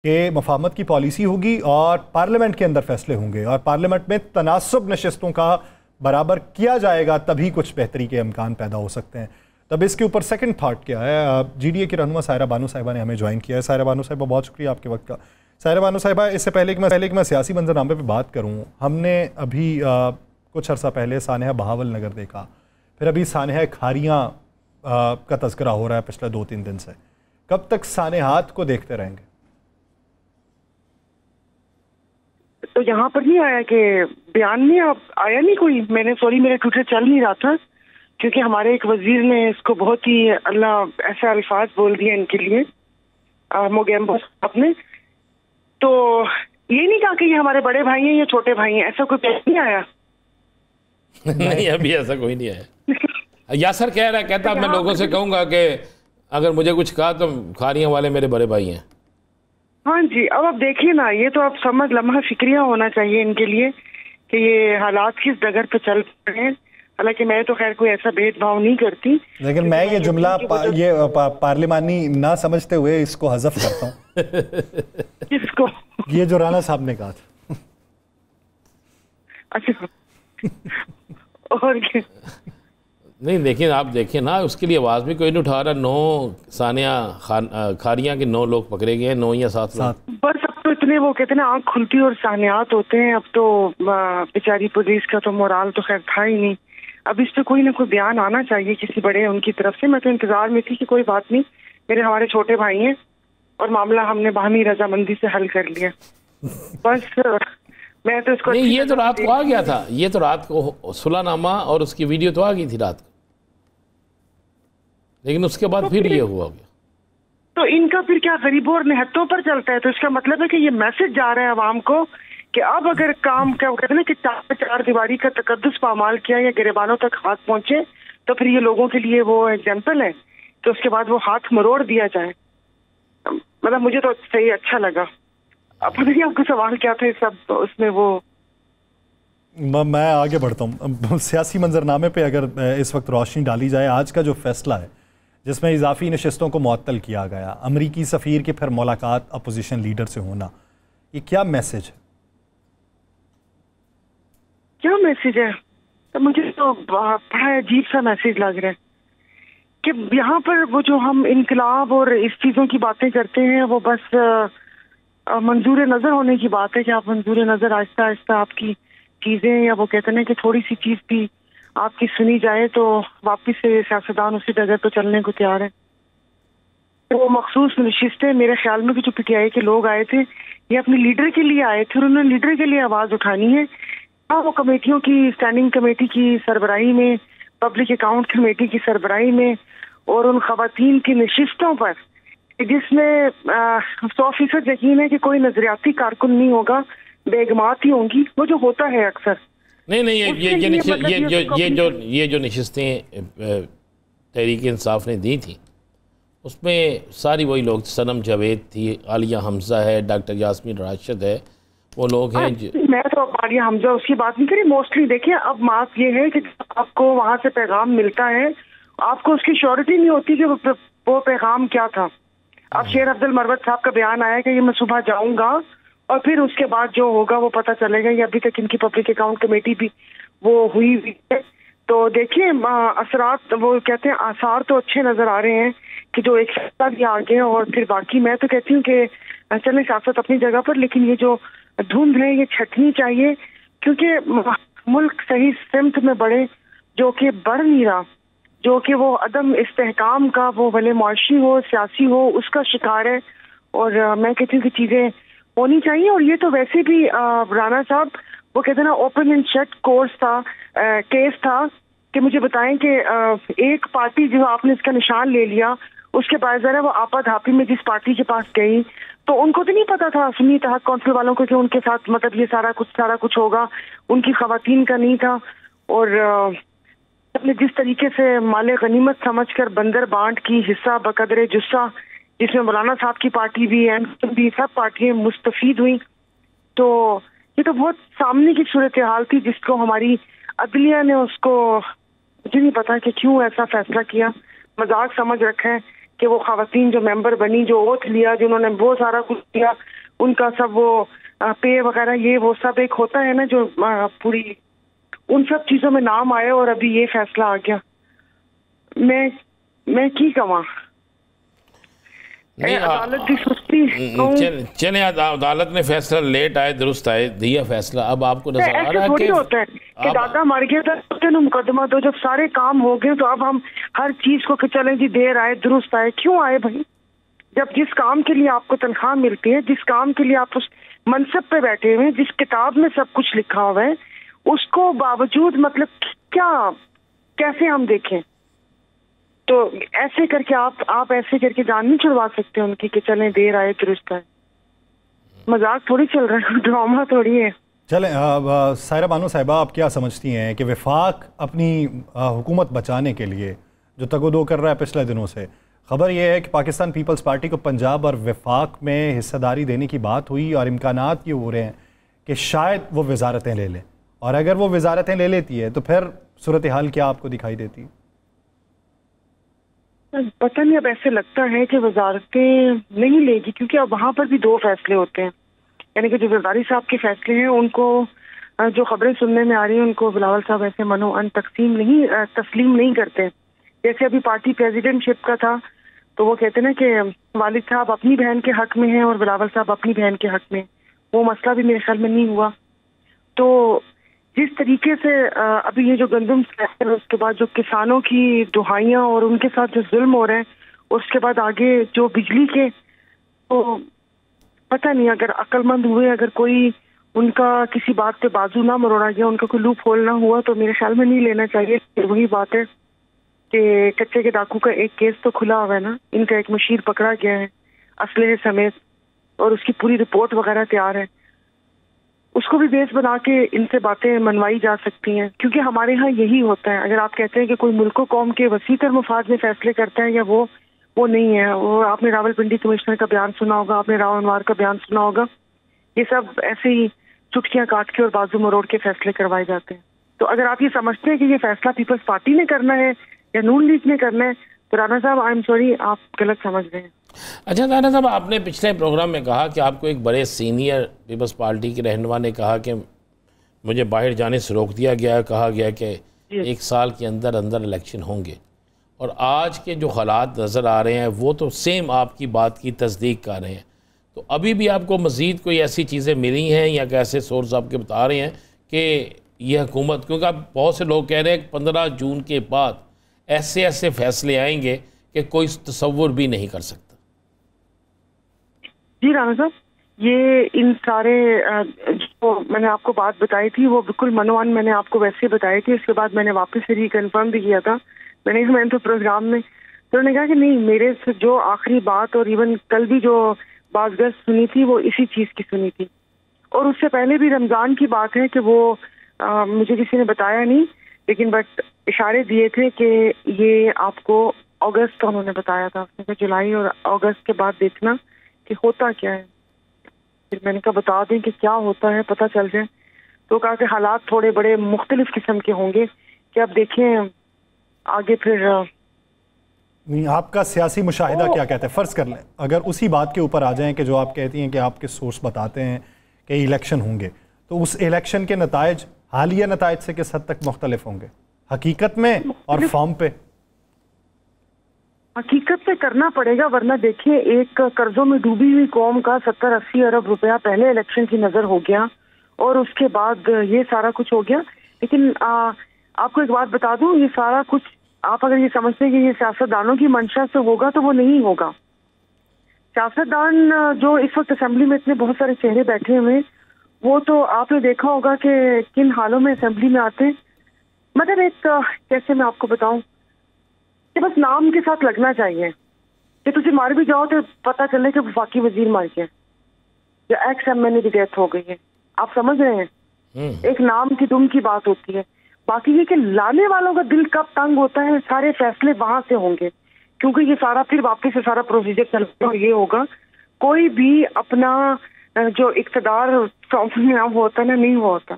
کہ مفاہمت کی پالیسی ہوگی اور پارلیمنٹ کے اندر فیصلے ہوں گے اور پارلیمنٹ میں تناسب نشستوں کا برابر کیا جائے گا، تبھی کچھ بہتری کے امکان پیدا ہو سکتے ہیں۔ تب اس کے اوپر سیکنڈ تھاٹ کیا ہے؟ جی ڈی اے کی رہنما سائرہ بانو صاحبہ نے ہمیں جوائن کیا ہے۔ سائرہ بانو صاحبہ بہت شکریہ آپ کے وقت کا۔ سائرہ بانو صاحبہ، اس سے پہلے کہ میں سیاسی منظرنامے پہ بات کروں، ہم نے ابھی کچھ عرصہ پہلے سانحہ بہاول نگر دیکھا، پھر ابھی سانحہ کھاریاں کا تذکرہ ہو رہا ہے پچھلے 2-3 دن سے۔ کب تک سانحات کو دیکھتے رہیں گے؟ تو یہاں پر نہیں آیا کہ بیان میں آیا نہیں کوئی؟ میں نے میرا ٹویٹر چل نہیں رہا تھا کیونکہ ہمارے ایک وزیر نے اس کو بہت ہی اللہ ایسے الفاظ بول دیے ان کے لیے موگیمبو صاحب نے، تو یہ نہیں کہا کہ یہ ہمارے بڑے بھائی ہیں یا چھوٹے بھائی ہیں، ایسا کوئی بیان نہیں آیا؟ نہیں، ابھی ایسا کوئی نہیں آیا۔ یاسر کہہ رہا ہے، کہتا میں لوگوں سے کہوں گا کہ اگر مجھے کچھ کہا تو کھاریاں والے میرے بڑے بھائی ہیں۔ ہاں جی، اب آپ دیکھیے نا، یہ تو اب سمجھ لمحہ فکریہ ہونا چاہیے ان کے لیے کہ یہ حالات کس ڈگر پہ چل رہے ہیں۔ حالانکہ میں تو خیر کوئی ایسا بھید بھاؤ نہیں کرتی، لیکن میں یہ جملہ پارلیمانی نہ سمجھتے ہوئے اس کو حذف کرتا ہوں۔ کس کو؟ یہ جو رانا صاحب نے کہا تھا۔ اچھا، اور کیا؟ نہیں، لیکن آپ دیکھیں نا، اس کے لیے آواز بھی کوئی نہیں اٹھا رہا۔ 9 سانحہ کھاریاں کے 9 لوگ پکڑے گئے ہیں، 9 یا 7 لوگ۔ بس اب تو اتنے وہ کہتے ہیں نا آنکھ کھلتی اور سانحات ہوتے ہیں، اب تو بیچاری پولیس کا تو مورال تو خیر تھا ہی نہیں۔ اب اس پہ کوئی نہ کوئی بیان آنا چاہیے کسی بڑے ان کی طرف سے۔ میں تو انتظار میں تھی کہ کوئی بات نہیں، ہمارے چھوٹے بھائی ہیں اور معاملہ ہم نے باہمی رضامندی سے حل کر لیا۔ بس میں تو اس کو نہیں، یہ تو رات کو آ گیا تھا، یہ تو رات کو صلح نامہ اور اس کی ویڈیو تو آ گئی تھی رات کو، لیکن اس کے بعد پھر یہ ہوا گیا۔ تو ان کا پھر کیا غریبوں اور نہتوں پر چلتا ہے؟ تو اس کا مطلب ہے کہ یہ میسج جا رہا ہے عوام کو کہ اب اگر کام کیا کہتے ہیں کہ چار دیواری کا تقدس پامال کیا یا گریبانوں تک ہاتھ پہنچے تو پھر یہ لوگوں کے لیے وہ ایگزامپل ہے کہ اس کے بعد وہ ہاتھ مروڑ دیا جائے۔ مطلب مجھے تو صحیح اچھا لگا۔ اب پتہ نہیں آپ کو سوال کیا تھا سب اس میں؟ وہ میں آگے بڑھتا ہوں سیاسی منظرنامے پہ۔ اگر اس وقت روشنی ڈالی جائے، آج کا جو فیصلہ ہے جس میں اضافی نشستوں کو معطل کیا گیا، امریکی سفیر کے پھر ملاقات اپوزیشن لیڈر سے ہونا، یہ کیا میسج ہے؟ کیا میسج ہے؟ تو مجھے تو بڑا عجیب سا میسج لگ رہا ہے کہ یہاں پر وہ جو ہم انقلاب اور اس چیزوں کی باتیں کرتے ہیں وہ بس منظور نظر ہونے کی بات ہے کہ آپ منظور نظر آہستہ آہستہ آپ کی چیزیں، یا وہ کہتے ہیں کہ تھوڑی سی چیز بھی آپ کی سنی جائے تو واپس سے سیاستدان اسی جگہ پہ چلنے کو تیار ہے۔ وہ مخصوص نشستیں میرے خیال میں کہ جو پی ٹی آئی کے لوگ آئے تھے یہ اپنے لیڈر کے لیے آئے تھے اور انہوں نے لیڈر کے لیے آواز اٹھانی ہے۔ وہ کمیٹیوں کی اسٹینڈنگ کمیٹی کی سربراہی میں، پبلک اکاؤنٹ کمیٹی کی سربراہی میں اور ان خواتین کی نشستوں پر جس میں 100% یقین ہے کہ کوئی نظریاتی کارکن نہیں ہوگا، بیگمات ہی ہوں گی، وہ جو ہوتا ہے اکثر۔ نہیں، یہ جو نشستیں تحریک انصاف نے دی تھیں اس میں ساری وہی لوگ، صنم جاوید تھی، عالیہ حمزہ ہے، ڈاکٹر یاسمین راشد ہے، وہ لوگ ہیں۔ میں تو عالیہ حمزہ اس کی بات نہیں کری، موسٹلی دیکھیں اب بات یہ ہے کہ آپ کو وہاں سے پیغام ملتا ہے، آپ کو اس کی شیورٹی نہیں ہوتی کہ وہ پیغام کیا تھا۔ اب شیر افضل مروت صاحب کا بیان آیا کہ یہ میں صبح جاؤں گا اور پھر اس کے بعد جو ہوگا وہ پتہ چلے گا۔ یہ ابھی تک ان کی پبلک اکاؤنٹ کمیٹی بھی وہ ہوئی ہے، تو دیکھیں اثرات، وہ کہتے ہیں آثار تو اچھے نظر آ رہے ہیں کہ جو ایک فیصلہ بھی آگے، اور پھر باقی میں تو کہتی ہوں کہ چلیں سیاست اپنی جگہ پر، لیکن یہ جو دھند ہے یہ چھٹنی چاہیے کیونکہ ملک صحیح سمت میں بڑھے، جو کہ بڑھ نہیں رہا، جو کہ وہ عدم استحکام کا، وہ بھلے معاشی ہو سیاسی ہو، اس کا شکار ہے۔ اور میں کہتی ہوں کہ چیزیں ہونی چاہیے۔ اور یہ تو ویسے بھی رانا صاحب وہ کہتے ہیں نا اوپن اینڈ شٹ کورس تھا، کیس تھا کہ مجھے بتائیں کہ ایک پارٹی جو آپ نے اس کا نشان لے لیا، اس کے بعد ذرا وہ آپا دھاپی میں جس پارٹی کے پاس گئی تو ان کو تو نہیں پتا تھا سنی اتحاد کونسل والوں کو کہ ان کے ساتھ مطلب یہ سارا کچھ ہوگا، ان کی خواتین کا نہیں تھا۔ اور اپنے جس طریقے سے مال غنیمت سمجھ کر بندر بانٹ کی حصہ بقدر جسہ، جس میں مولانا صاحب کی پارٹی بھی سب پارٹیاں مستفید ہوئیں، تو یہ تو بہت سامنے کی صورتحال تھی جس کو ہماری عدلیہ نے اس کو مجھے نہیں پتا کہ کیوں ایسا فیصلہ کیا، مذاق سمجھ رکھا ہے کہ وہ خواتین جو ممبر بنی, جو اوتھ لیا, جنہوں نے وہ سارا کچھ کیا, ان کا سب وہ پے وغیرہ, یہ وہ سب ایک ہوتا ہے نا جو پوری ان سب چیزوں میں نام آئے, اور ابھی یہ فیصلہ آ گیا. میں کی کہاں, عدالت کی سستی. چلیں عدالت نے فیصلہ لیٹ آئے درست آئے دیا فیصلہ. اب آپ کو نظر آ رہا ہے کہ ہوتا ہے کہ دادا مر گیا تھا مقدمہ, تو جب سارے کام ہو گئے تو اب ہم ہر چیز کو کہ چلیں جی دیر آئے درست آئے. کیوں آئے بھائی؟ جب جس کام کے لیے آپ کو تنخواہ ملتی ہے, جس کام کے لیے آپ اس منصب پہ بیٹھے ہوئے ہیں, جس کتاب میں سب کچھ لکھا ہوا ہے, اس کو باوجود مطلب کیا کیسے ہم دیکھیں؟ تو ایسے کر کے آپ ایسے کر کے جان نہیں چھڑوا سکتے ان کی کہ چلیں دیر آئے درست آئے. مذاق تھوڑی چل رہا ہے, ڈرامہ تھوڑی ہے. چلیں سائرہ بانو صاحبہ, آپ کیا سمجھتی ہیں کہ وفاق اپنی حکومت بچانے کے لیے جو تگ و دو کر رہا ہے پچھلے دنوں سے, خبر یہ ہے کہ پاکستان پیپلز پارٹی کو پنجاب اور وفاق میں حصہ داری دینے کی بات ہوئی اور امکانات یہ ہو رہے ہیں کہ شاید وہ وزارتیں لے لیں, اور اگر وہ وزارتیں لے لیتی ہے تو پھر صورتحال کیا آپ کو دکھائی دیتی؟ پتہ نہیں, اب ایسے لگتا ہے کہ وزارتیں نہیں لے گی, کیونکہ اب وہاں پر بھی دو فیصلے ہوتے ہیں. یعنی کہ جو زرداری صاحب کے فیصلے ہیں ان کو جو خبریں سننے میں آ رہی ہیں ان کو بلاول صاحب ایسے منوعن تسلیم نہیں کرتے. جیسے ابھی پارٹی پریزیڈنٹ شپ کا تھا تو وہ کہتے نا کہ والد صاحب اپنی بہن کے حق میں ہیں اور بلاول صاحب اپنی بہن کے حق میں. وہ مسئلہ بھی میرے خیال میں نہیں ہوا. تو جس طریقے سے ابھی یہ جو گندم ہے, اس کے بعد جو کسانوں کی دہائیاں اور ان کے ساتھ جو ظلم ہو رہے ہیں, اس کے بعد آگے جو بجلی کے, تو پتہ نہیں اگر عقل مند ہوئے, اگر کوئی ان کا کسی بات پہ بازو نہ مروڑا گیا, ان کا کوئی لوپ ہول نہ ہوا, تو میرے خیال میں نہیں لینا چاہیے. وہی بات ہے کہ کچے کے ڈاکو کا ایک کیس تو کھلا ہوا ہے نا, ان کا ایک مشیر پکڑا گیا ہے اسلحے سمیت, اور اس کی پوری رپورٹ وغیرہ تیار ہے. اس کو بھی بیس بنا کے ان سے باتیں منوائی جا سکتی ہیں, کیونکہ ہمارے ہاں یہی ہوتا ہے. اگر آپ کہتے ہیں کہ کوئی ملک و قوم کے وسیع تر مفاد میں فیصلے کرتا ہے, یا وہ نہیں ہے. وہ آپ نے راول پنڈی کمشنر کا بیان سنا ہوگا, آپ نے راو انوار کا بیان سنا ہوگا. یہ سب ایسے ہی چٹکیاں کاٹ کے اور بازو مروڑ کے فیصلے کروائے جاتے ہیں. تو اگر آپ یہ سمجھتے ہیں کہ یہ فیصلہ پیپلز پارٹی نے کرنا ہے یا نون لیگ نے کرنا ہے, تو رانا صاحب آئی ایم سوری, آپ غلط سمجھ رہے ہیں. اچھا رانا صاحب, آپ نے پچھلے پروگرام میں کہا کہ آپ کو ایک بڑے سینئر پیپلز پارٹی کے رہنما نے کہا کہ مجھے باہر جانے سے روک دیا گیا ہے, کہا گیا کہ 1 سال کے اندر الیکشن ہوں گے. اور آج کے جو حالات نظر آ رہے ہیں وہ تو سیم آپ کی بات کی تصدیق کر رہے ہیں. تو ابھی بھی آپ کو مزید کوئی ایسی چیزیں ملی ہیں یا کیسے سورس آپ کے بتا رہے ہیں کہ یہ حکومت, کیونکہ اب بہت سے لوگ کہہ رہے ہیں کہ 15 جون کے بعد ایسے فیصلے آئیں گے کہ کوئی تصور بھی نہیں کر سکتا. جی رانا صاحب, یہ ان سارے جو میں نے آپ کو بات بتائی تھی وہ بالکل منوان میں نے آپ کو ویسے بتائی تھی. اس کے بعد میں نے واپس سے ریکنفرم بھی کیا تھا. میں نے تو پروگرام میں تو انہوں نے کہا کہ نہیں, میرے سے جو آخری بات اور ایون کل بھی جو بعض گشت سنی تھی وہ اسی چیز کی سنی تھی. اور اس سے پہلے بھی رمضان کی بات ہے کہ وہ مجھے کسی نے بتایا نہیں, لیکن بٹ اشارے دیے تھے کہ یہ آپ کو اگست کا انہوں نے بتایا تھا. اس نے کہا جولائی اور اگست کے بعد دیکھنا کہ ہوتا کیا ہے. پھر میں نے کہا بتا دیں کہ کیا ہوتا ہے, پتہ چل جائے. تو کہا کہ حالات تھوڑے بڑے مختلف قسم کے ہوں گے کہ اب دیکھیں آگے. پھر آپ کا سیاسی مشاہدہ کیا کہتا ہے؟ فرض کر لیں اگر اسی بات کے اوپر آ جائیں کہ جو آپ کہتی ہیں کہ آپ کے سورس بتاتے ہیں کہ الیکشن ہوں گے, تو اس الیکشن کے نتائج حالیہ نتائج سے کس حد تک مختلف ہوں گے حقیقت میں اور فارم پہ؟ حقیقت پہ کرنا پڑے گا, ورنہ دیکھیں ایک قرضوں میں ڈوبی ہوئی قوم کا 70-80 ارب روپیہ پہلے الیکشن کی نظر ہو گیا, اور اس کے بعد یہ سارا کچھ ہو گیا. لیکن آپ کو ایک بات بتا دوں, یہ سارا کچھ آپ اگر یہ سمجھتے ہیں کہ یہ سیاستدانوں کی منشا سے ہوگا تو وہ نہیں ہوگا. سیاستدان جو اس وقت اسمبلی میں اتنے بہت سارے چہرے بیٹھے ہوئے, وہ تو آپ نے دیکھا ہوگا کہ کن حالوں میں اسمبلی میں آتے ہیں. مطلب ایک کیسے میں آپ کو بتاؤں کہ بس نام کے ساتھ لگنا چاہیے کہ تجھے مار بھی جاؤ تو پتہ چلے کہ وفاقی وزیر مر گیا یا ایکس ایم این اے کی ڈیتھ ہو گئی ہے. آپ سمجھ رہے ہیں, ایک نام کی دم کی بات ہوتی ہے. باقی یہ کہ لانے والوں کا دل کب تنگ ہوتا ہے, سارے فیصلے وہاں سے ہوں گے, کیونکہ یہ سارا پھر واپس سے سارا پروسیجر چلتا یہ ہوگا. کوئی بھی اپنا جو اقتدار سونپنے ہوتا ہے نا, نہیں ہوا ہوتا.